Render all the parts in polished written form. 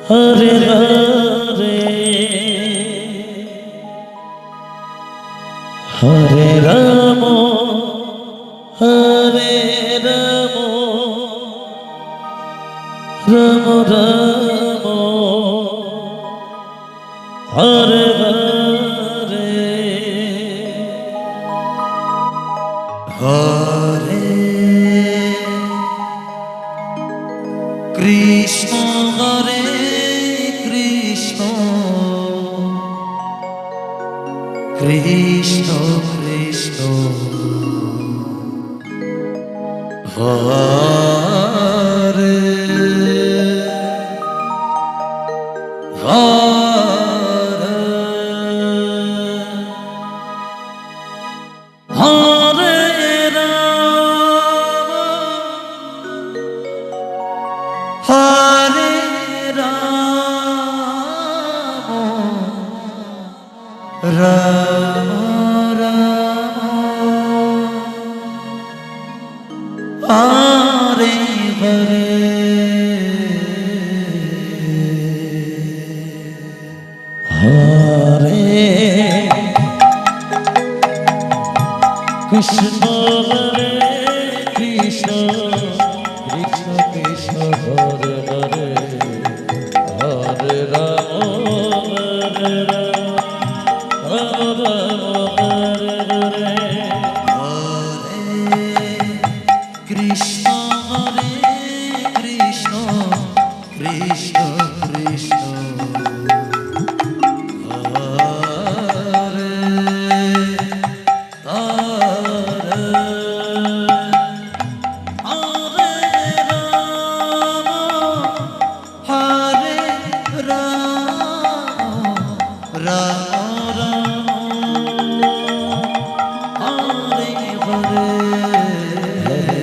Hare Hare Hare Ram Hare Ram Ram Ram Hare Hare Hare Krishna Hare Krishna Krishna Krishna Hare Hare Hare Ram Hare Ram Ram Ram Hare Hare Hare Krishna Hare Krishna Krishna Krishna Hare Hare Hare Ram Hare Ram Ram Hare Hare Hare Krishna Hare Krishna Krishna Krishna Hare Hare Hare Ram Hare Ram Ram Ram Hare Hare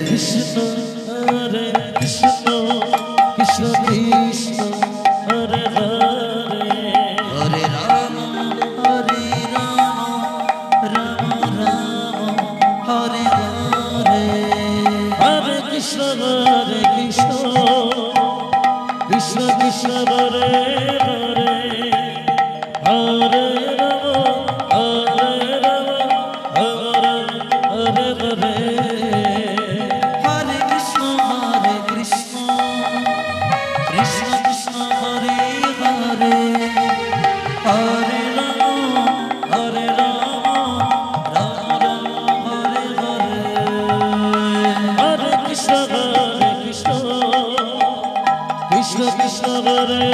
Krishna Hare Krishna Krishna Krishna Hare Hare Hare Ram Ram Ram Hare Hare Hare Krishna Krishna Krishna Hare Hare Hare Ram Hare Ram Hare Hare Hare Krishna Krishna Krishna Hare Hare Hare Ram Ram Hare Hare Hare Krishna Krishna Krishna Hare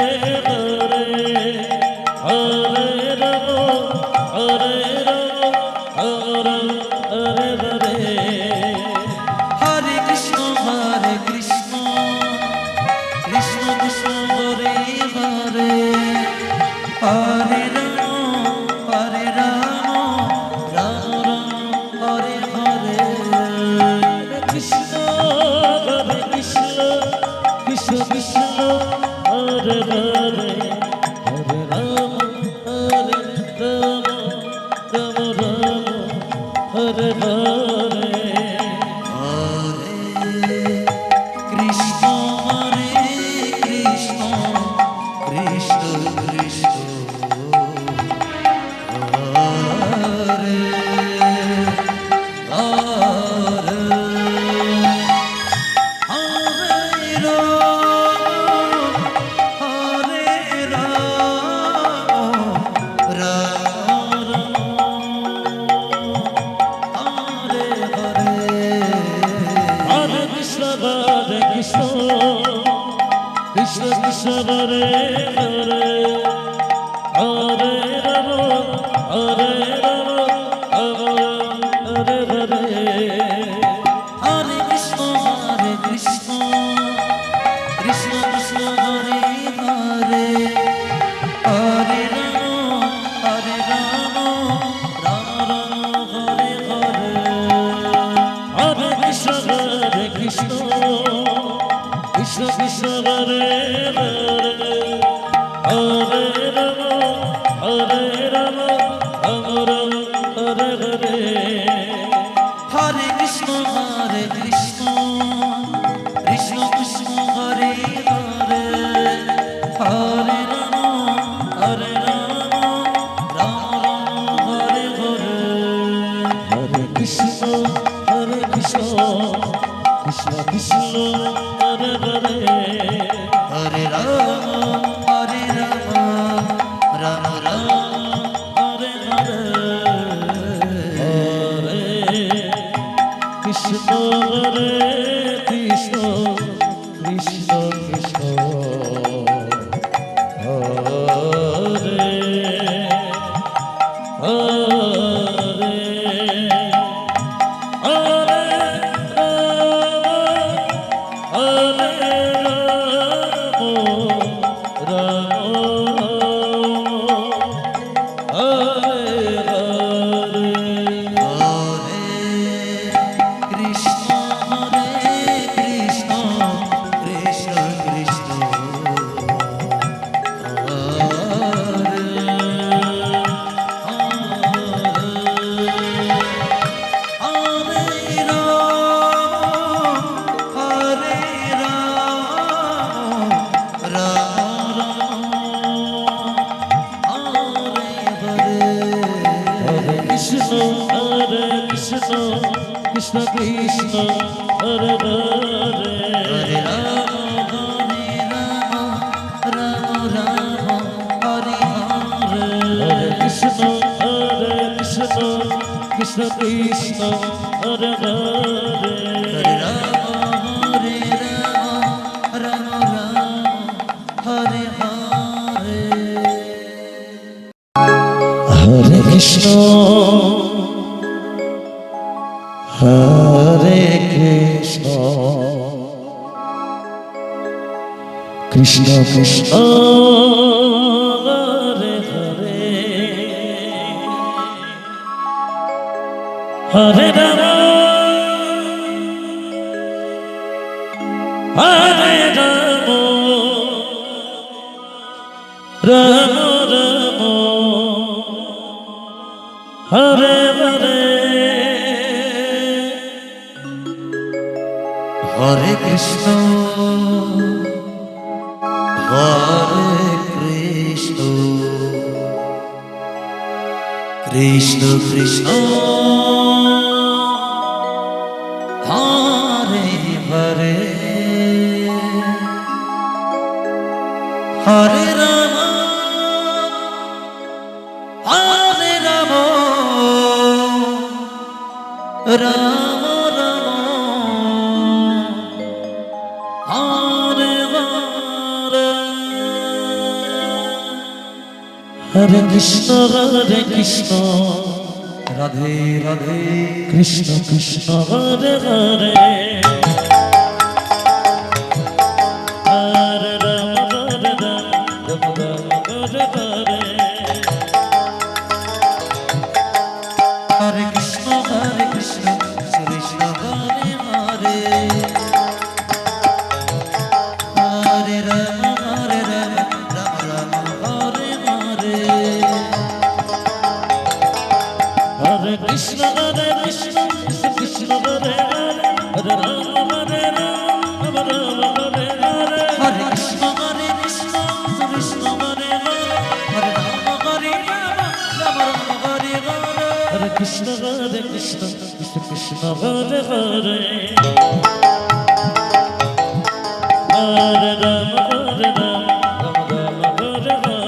Hare Hare Ram Hare Ram Hare Hare Hare Krishna Krishna Krishna Hare Hare Hare Ram Ram Hare Hare Krishna Krishna Krishna Krishna Hare Hare Hare Ram Ram Ram Hare Hare Hare Krishna Krishna Krishna Krishna Hare Hare Hare Ram Ram Hare Hare Hare Krishna Krishna Krishna Hare Hare Hare Ram Hare Ram Hare Hare Hare Krishna Krishna Krishna Hare Hare Hare Ram Ram Hare Hare Hare Krishna Krishna Krishna Hare Hare Hare Ram Hare Ram Hare Hare Hare Krishna Krishna Krishna Hare Hare Hare Krishna Krishna Hare Hare Hare Hare Ram Hare Hare Krishna Krishna Krishna Krishna Hare Hare Hare Ram Ram Hare Hare Krishna Krishna Krishna Hare Hare Hare Ram Ram Ram Hare Hare Hare Krishna Krishna Krishna Hare Hare Hare Ram Ram Ram Hare Hare Hare Krishna Hare Krishna Krishna Krishna Hare Hare Hare Ram Hare Ram Ram Ram Hare Hare Hare Krishna Hare Krishna Krishna Krishna Hare Hare Hare Ram Hare Ram Ram Ram Hare Hare Hare Krishna Radhe Radhe Krishna Krishna Hare Hare Hare Ram Ram Hare Hare Hare Krishna Krishna Krishna Hare Hare Hare Ram Ram Ram Hare Hare Hare Krishna Krishna Krishna Hare Hare Hare Ram Hare Ram Ram Hare Hare Hare Krishna Krishna Krishna Hare Hare Hare Ram Ram Ram Hare Hare Hare Krishna Krishna Krishna Hare Hare Hare Ram Ram Hare Hare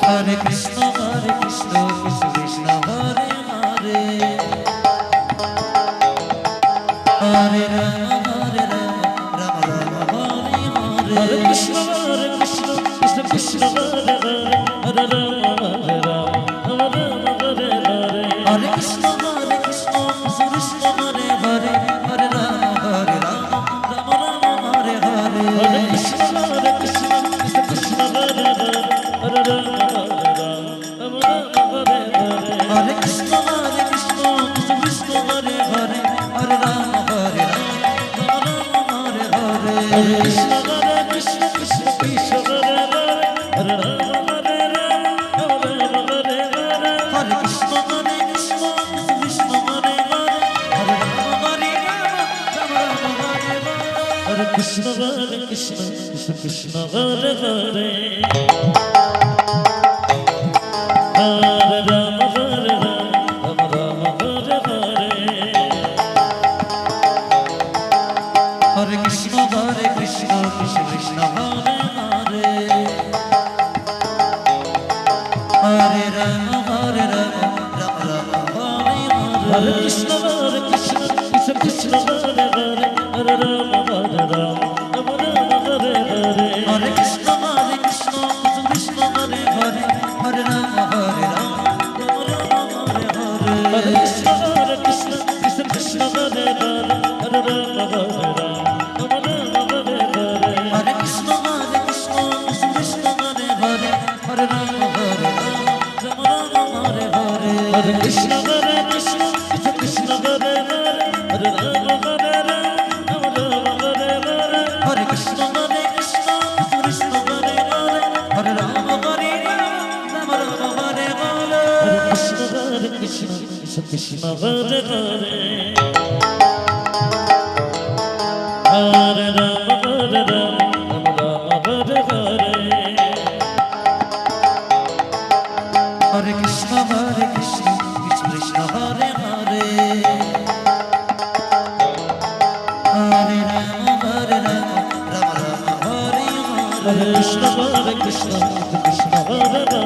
Hare Krishna Krishna Krishna Hare Hare Hare Ram Ram Ram Hare Hare Hare Krishna Krishna Krishna Hare Hare Hare Ram Hare Hare Hare Krishna Krishna Hare Hare Hare Ram Ram Ram Hare Hare Hare Krishna Krishna Krishna Hare Hare Hare Ram Hare Hare Hare Krishna Krishna Hare Hare Hare Ram Ram Hare Hare Hare Krishna Krishna Krishna Hare Hare Hare Ram Hare Ram Hare Hare Hare Krishna Krishna Hare Hare Hare Ram Ram Hare Hare Hare Krishna Krishna Krishna Hare Hare Hare Ram Ram Hare Hare Hare Krishna Krishna Krishna Hare Hare Hare Ram Ram Ram Hare Hare Hare Krishna Krishna Krishna Hare Krishna Hare Hare Hare Ram Ram Hare Hare Hare Krishna Krishna Krishna Hare Hare Hare Ram Ram Ram Hare Hare Hare Krishna Krishna Krishna Hare Hare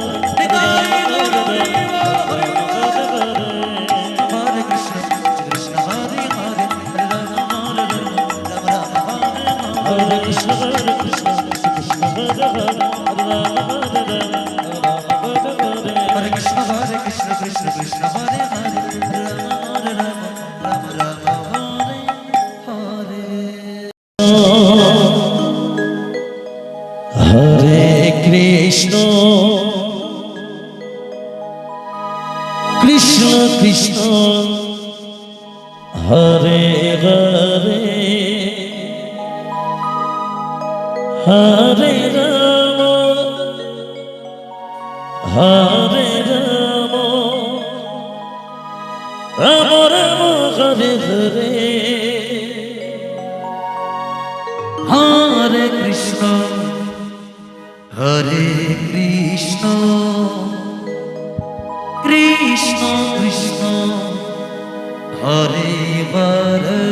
Hare Krishna Krishna Hare Hare Hare Ram Ram Ram Hare Krishna Krishna Krishna Hare Hare Hare Krishna Krishna Krishna Hare Hare Hare Ram Ram Hare Hare Hare Krishna Krishna Krishna Hare Hare Hare Ram Hare Ram Ram Ram Hare Hare Hare Krishna Krishna Krishna Hare Hare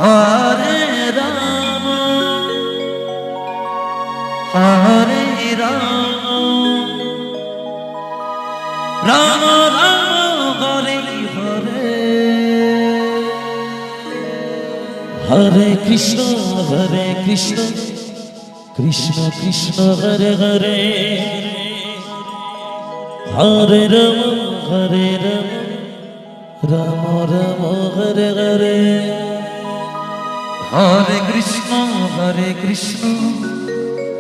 Hare Ram Hare Ram Ram Ram Hare Hare Hare Krishna Krishna Krishna Hare Hare Hare Ram Ram Ram Hare Hare Hare Krishna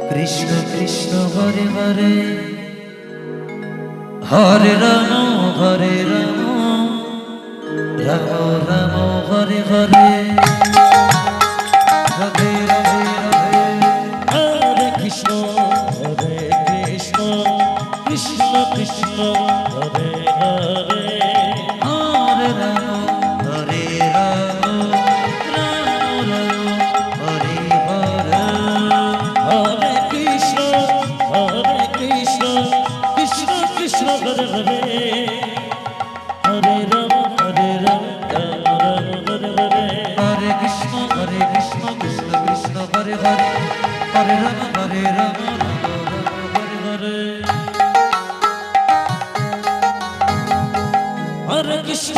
Krishna Krishna Hare Hare Hare Ram Ram Ram Hare Hare Radhe Radhe Radhe Hare Krishna Krishna Krishna Hare Hare Hare Ram Ram Hare Hare Hare Krishna Krishna Krishna Hare Hare Hare Ram Ram Hare Hare Hare Krishna Krishna Krishna Hare Hare Hare Ram Ram Hare Hare Hare Krishna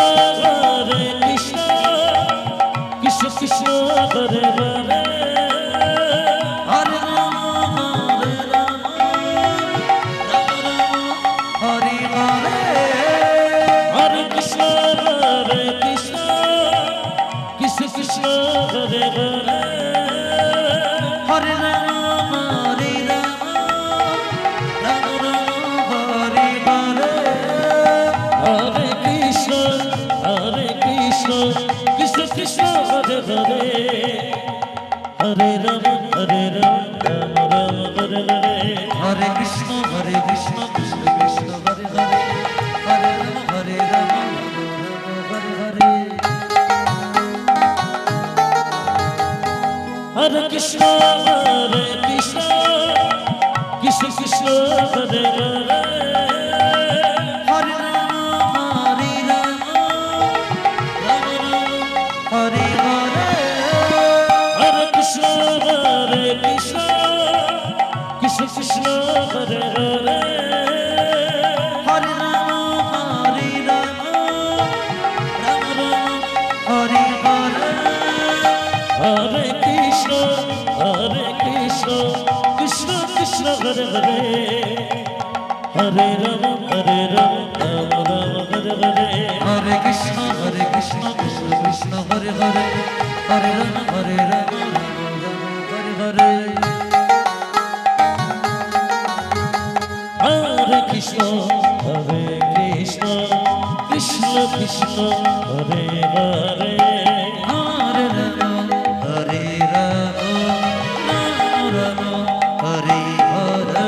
Krishna Krishna Hare Hare Hare Ram Hare Hare Hare Krishna Krishna Hare Hare Hare Ram Ram Hare Hare Hare Krishna Krishna Hare Hare Hare Ram Ram Hare Hare Hare Krishna Krishna Krishna Hare Hare Hare Ram Hare Hare Hare Krishna Krishna Hare Hare Hare Ram Hare Hare Hare Krishna Krishna Hare Hare Hare Ram Hare Hare Hare Krishna Krishna Krishna Hare Hare Hare Ram Ram Hare Hare Hare Krishna Krishna Krishna Hare Hare Hare Ram Ram Hare Hare Hare Krishna Krishna Krishna Hare Hare Hare Ram Ram Hare Hare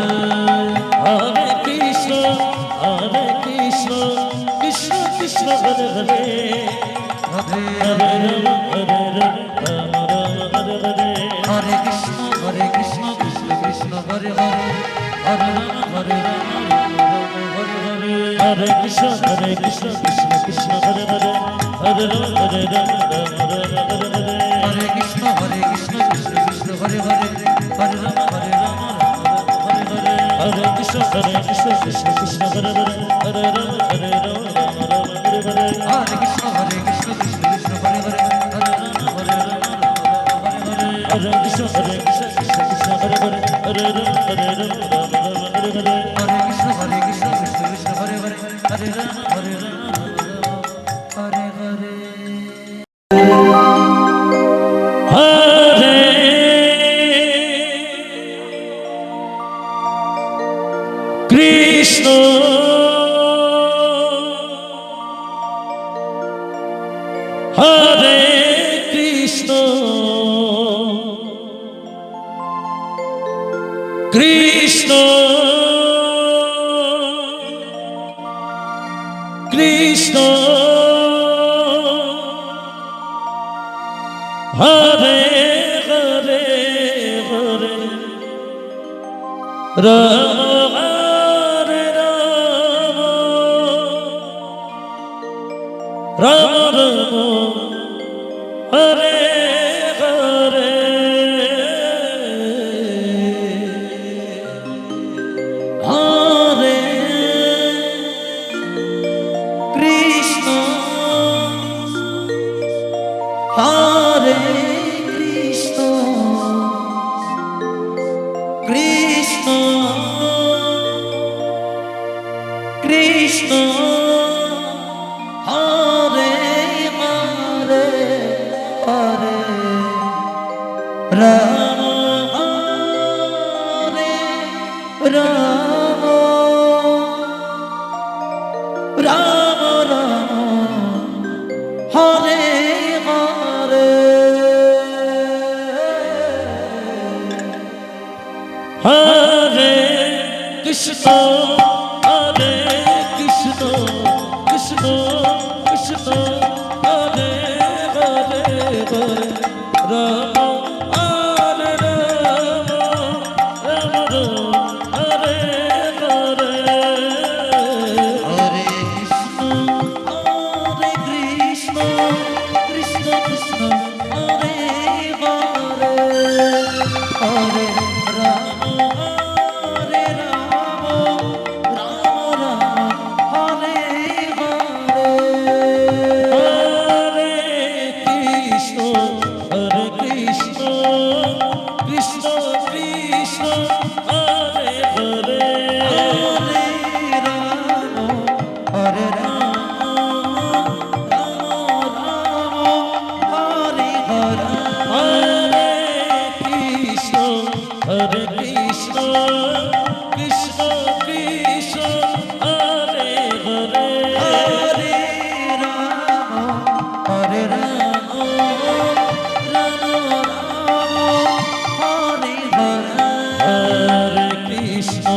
Hare Krishna Hare Krishna Krishna Krishna Hare Hare Hare Rama Hare Rama Hare Krishna Krishna Krishna Hare Hare Hare Rama Hare Rama Rama Rama Hare Hare Hare Krishna Krishna Krishna Hare Hare Hare Rama Hare Rama Rama Rama Hare Hare Hare Krishna Krishna Krishna Hare Hare Hare Rama Hare Rama Rama Rama Hare Hare Hare Krishna Krishna Krishna Hare Hare Hare Rama Hare Rama Rama Rama Hare Hare Hare Krishna Krishna Hare Hare Hare Rama Hare Rama Rama Rama Hare Hare Hare Krishna Krishna Hare Hare Hare Rama Hare Rama Hare Hare Hare Krishna Hare Krishna Krishna Krishna Hare Hare Hare Rama Hare Rama Rama Rama Hare Hare Hare Krishna Hare Krishna Krishna Krishna Hare Hare Hare Rama Hare Rama Rama Rama Hare Hare Hare Krishna Hare Krishna Krishna Krishna Hare Hare Hare Rama Hare Rama Rama Rama Hare Hare Hare Krishna Krishna Krishna Hare Hare Hare Rama Hare Rama Rama Rama Hare Hare Hare Krishna Hare Krishna Krishna Krishna Hare Hare Hare Rama Hare Rama Rama Rama Hare Hare Hare Krishna Hare Krishna Krishna Krishna Hare Hare Hare Rama Hare Rama Rama Rama Hare Hare Hare Krishna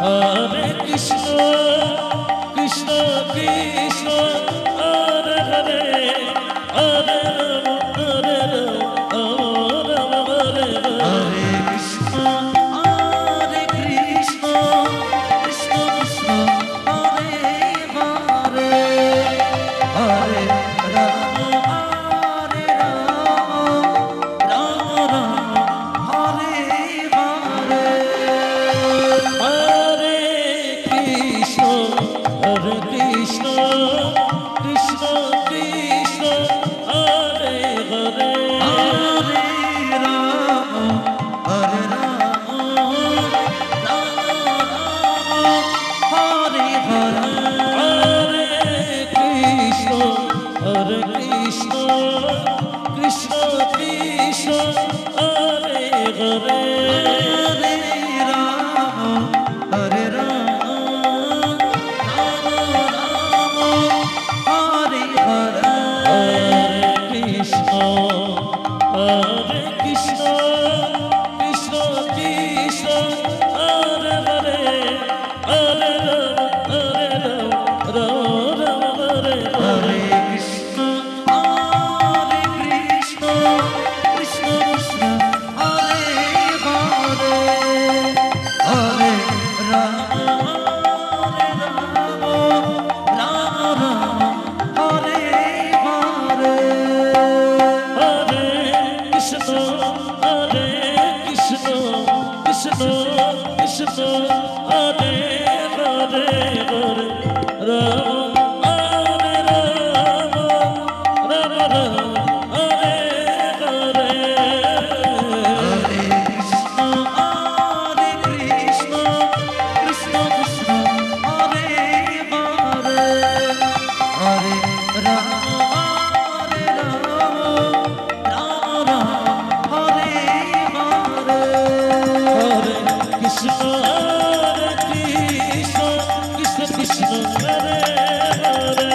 Hare Krishna Krishna Krishna Hare Hare Hare Rama Hare Rama Hare Hare Hare Krishna Krishna Krishna Hare Hare Hare Rama Hare Rama Rama Rama Hare Hare Hare Krishna Hare Krishna Krishna Krishna Hare Hare Hare Rama Hare Rama Rama Rama Hare Hare Hare Krishna Hare Krishna Krishna Krishna Hare Hare Hare Rama Hare Rama Rama Rama Hare Hare Hare Krishna Hare Krishna Krishna Krishna Hare Hare Hare Rama Hare Rama Rama Rama Hare Hare Hare Krishna Krishna Hare Hare Hare Ram Hare Ram Ram Ram Hare Hare Hare Krishna Krishna Krishna Hare Hare Hare Ram Ram Ram Hare Hare Hare Krishna Krishna Krishna Hare Hare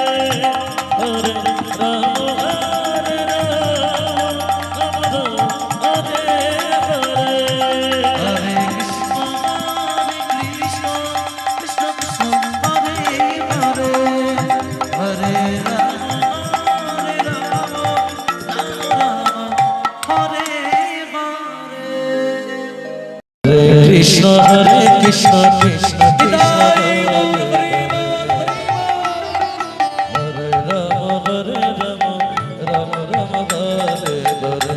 Hare Ram Hare Ram Ram Hare Hare Hare Krishna Krishna Krishna Hare Hare Hare Ram Ram Ram Hare Hare Krishna Hare Krishna Krishna Krishna Hare Hare Ram Hare Ram Ram Ram Hare Hare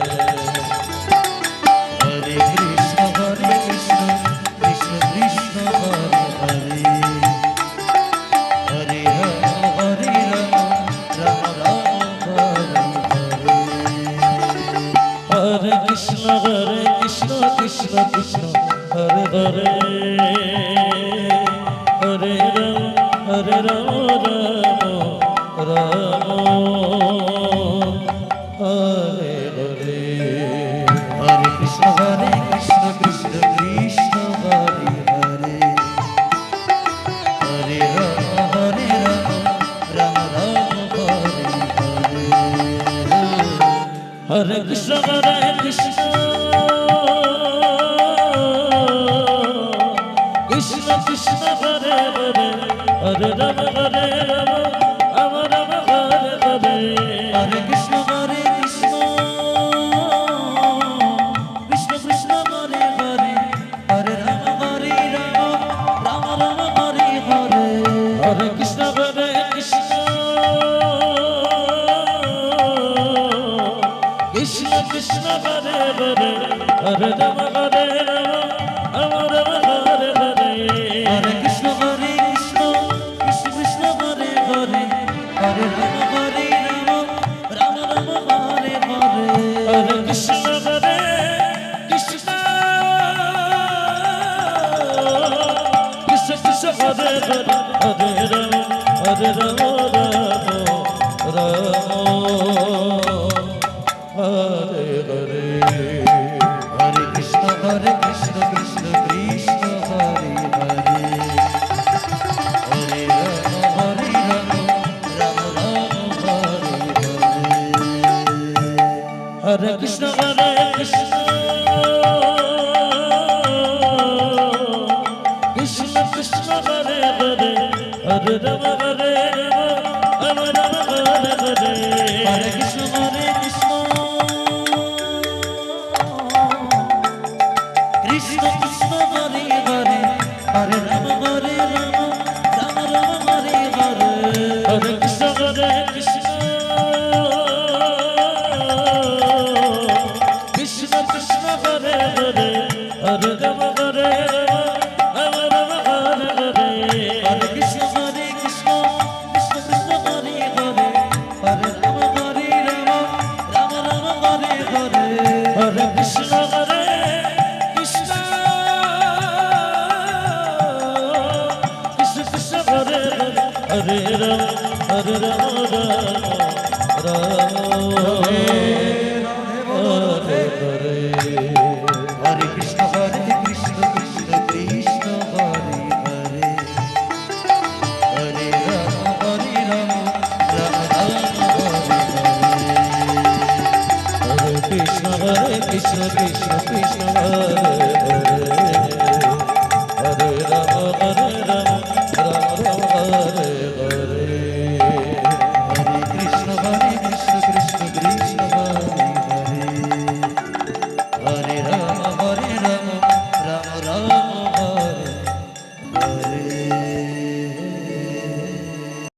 Hare Krishna Krishna Krishna Hare Hare Hare Ram Ram Ram Hare Hare Hare Krishna Krishna Krishna Hare Hare Hare Ram Ram Ram Hare Hare Hare Krishna Krishna Krishna Hare Hare Hare Ram Ram Ram Hare Hare Hare Krishna Krishna Krishna Krishna Hare Hare Hare Ram Ram Ram Hare Hare Hare Krishna Krishna Krishna Hare Hare Hare Ram Ram Ram Hare Hare Hare Krishna Krishna Krishna Krishna Hare Hare Hare Ram Ram Hare Hare Hare Krishna Krishna Krishna Hare Hare Hare Ram Ram Ram Hare Hare Hare Krishna Krishna Krishna Krishna Hare Hare Hare Ram Ram Hare Hare Hare Krishna Krishna Krishna Hare Hare Hare Ram Ram Ram Hare Hare Hare Krishna Krishna Krishna Krishna Hare Hare Hare Ram Ram Ram Hare Hare Hare Krishna Krishna Krishna Hare Hare Hare Ram Ram Ram Hare Hare Hare Krishna Krishna Krishna Krishna Hare Hare Hare Ram Ram Ram Hare Hare Hare Krishna Krishna Krishna Hare Hare Hare Ram Ram Ram Hare Hare Hare Krishna Krishna Krishna Krishna Hare Hare Hare Ram Ram Hare Hare Hare Krishna Krishna Krishna Hare Hare Hare Ram Ram Ram Hare Hare Hare Krishna Krishna Krishna Hare